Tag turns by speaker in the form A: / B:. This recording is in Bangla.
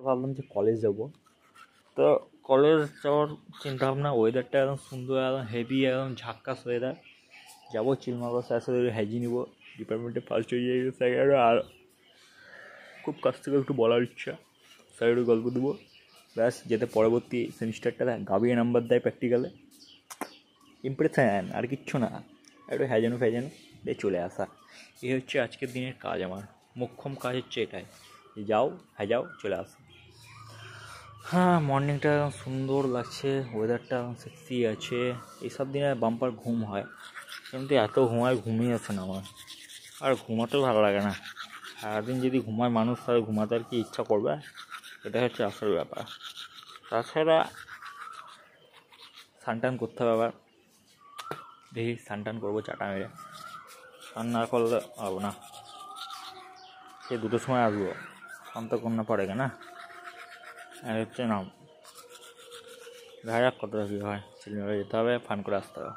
A: ভাবলাম যে কলেজ যাব। তো কলেজ যাওয়ার চিন্তাভাবনা, ওয়েদারটা একদম সুন্দর, একদম হেভি, একদম ঝাক্কাস ওয়েদার। যাবো চিল মারবো, স্যার সাথে হ্যাজি নিবো, ডিপার্টমেন্টে ফার্স্ট হয়ে যাই স্যার। আর খুব কাছ থেকে একটু বলার ইচ্ছা, স্যার একটু গল্প দেবো, ব্যাস। যেতে পরবর্তী সেমিস্টারটা গাবিয়ে নাম্বার দেয় প্র্যাকটিক্যালে, ইমপ্রেশন আর কিচ্ছু না, একটু হ্যাজানো ফ্যাজানো দিয়ে চলে আসা। এই হচ্ছে আজকের দিনের কাজ। আমার মোক্ষম কাজ হচ্ছে এটাই, যে যাও হ্যাজাও চলে আসো। হ্যাঁ, মর্নিংটা একদম সুন্দর লাগছে, ওয়েদারটা একদম সেক্সি আছে। এইসব দিনে বাম্পার ঘুম হয়, কিন্তু এত ঘুমিয়ে আসে না আমার। আর ঘুমাতেও ভালো লাগে না। সারাদিন যদি ঘুমায় মানুষ, তাহলে ঘুমাতে আর কি ইচ্ছা করবে? এটা হচ্ছে আসল ব্যাপার। তাছাড়া স্নান করতে হবে আবার, দেখি স্নান করবো চাটা মেরে। স্নান না করলে হবে না, সে 2টোর সময় আসবো, স্নান তো করনা পড়েগা না। আর হচ্ছে না, দেখা যাক কতটা কী হয়। ছেলেমেয়েরা যেতে হবে, ফান করে আসতে হবে।